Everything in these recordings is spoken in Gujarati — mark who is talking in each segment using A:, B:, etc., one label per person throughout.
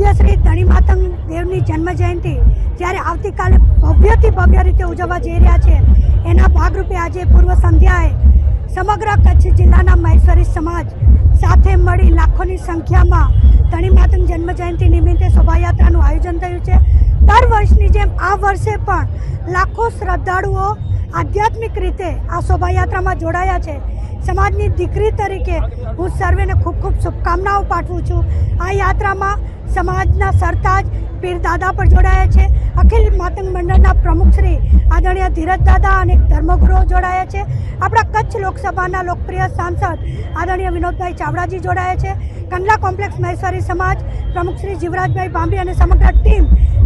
A: પૂજ્ય શ્રી ધણી માતંગ દેવની જન્મ જયંતિ જ્યારે આવતીકાલે ભવ્યથી ભવ્ય રીતે ઉજવવા જઈ રહ્યા છે, એના ભાગરૂપે આજે પૂર્વ સંધ્યાએ સમગ્ર કચ્છ જિલ્લાના મહેશ્વરી સમાજ સાથે મળી લાખોની સંખ્યામાં ધણી માતંગ જન્મ જયંતિ નિમિત્તે શોભાયાત્રાનું આયોજન થયું છે। દર વર્ષની જેમ આ વર્ષે પણ લાખો શ્રદ્ધાળુઓ આધ્યાત્મિક રીતે આ શોભાયાત્રામાં જોડાયા છે। સમાજની દીકરી તરીકે હું સર્વેને ખૂબ ખૂબ શુભકામનાઓ પાઠવું છું। આ યાત્રામાં સમાજના સરતાજ પીર દાદા પણ જોડાયા છે, અખિલ માતંગ મંડળના પ્રમુખ શ્રી આદરણીય ધીરજ દાદા અને ધર્મગુરુઓ જોડાયા છે, આપણા કચ્છ લોકસભાના લોકપ્રિય સાંસદ આદરણીય વિનોદભાઈ ચાવડાજી જોડાયા છે, કંડલા કોમ્પ્લેક્સ મહેશ્વરી સમાજ પ્રમુખ શ્રી જીવરાજભાઈ બાંબી અને સમગ્ર ટીમ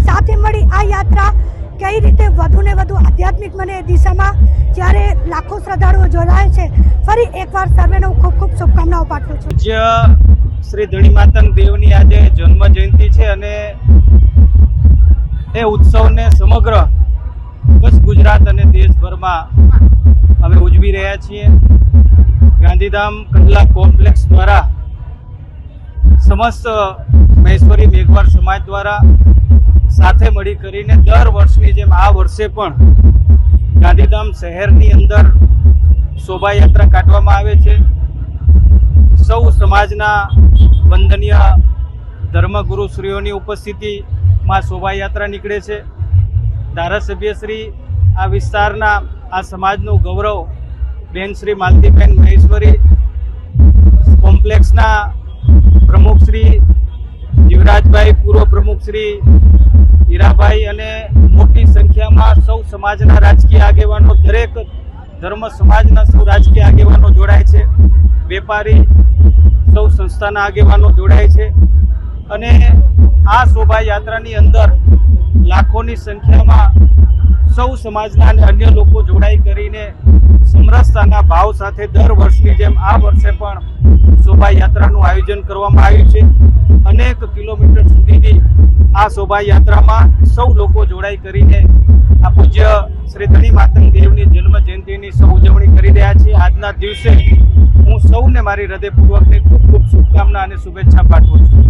A: સાથે મળી આ યાત્રા કઈ રીતે વધુને વધુ આધ્યાત્મિક બને એ દિશામાં જ્યારે લાખો શ્રદ્ધાળુઓ જોડાય છે, ફરી એકવાર સર્વેને હું ખૂબ ખૂબ શુભકામનાઓ પાઠવું છું।
B: પૂજ્ય શ્રી ધણી માતંગ દેવની આજે જન્મ જયંતિ છે અને એ ઉત્સવને સમગ્ર કચ્છ ગુજરાત અને દેશભરમાં અમે ઉજવી રહ્યા છીએ। ગાંધીધામ કંડલા કોમ્પ્લેક્સ દ્વારા સમસ્ત મહેશ્વરી મેઘવાર સમાજ દ્વારા સાથે મળી કરીને દર વર્ષની જેમ આ વર્ષે પણ ગાંધીધામ શહેરની અંદર શોભાયાત્રા કાઢવામાં આવે છે। સૌ સમાજના વંદનીય ધર્મગુરુશ્રીઓની ઉપસ્થિતિમાં શોભાયાત્રા નીકળે છે। ધારાસભ્યશ્રી આ વિસ્તારના આ સમાજનું ગૌરવ બેન શ્રી માલતીબેન મહેશ્વરી, કોમ્પ્લેક્સના પ્રમુખ શ્રી જીવરાજભાઈ, પૂર્વ પ્રમુખ શ્રી હીરાભાઈ અને મોટી સંખ્યામાં સૌ સમાજના રાજકીય આગેવાનો, દરેક ધર્મ સમાજના સૌ રાજકીય આગેવાનો જોડાય છે, વેપારી સૌ સંસ્થાના આગેવાનો જોડાય છે અને આ શોભાયાત્રાની અંદર લાખોની સંખ્યામાં સૌ સમાજના અને અન્ય લોકો જોડાઈ કરીને સમરસતાના ભાવ સાથે દર વર્ષની જેમ આ વર્ષે પણ શોભાયાત્રાનું આયોજન કરવામાં આવ્યું છે। અનેક કિલોમીટર સુધીની આ શોભાયાત્રામાં સૌ લોકો જોડાઈ કરીને આ પૂજ્ય શ્રી ધણી માતંગ દેવની જન્મ જયંતિની સૌ ઉજવણી કરી રહ્યા છીએ। આજના દિવસે હું સૌને મારી હૃદયપૂર્વકની ખૂબ ખૂબ શુભકામના અને શુભેચ્છા પાઠવું છું।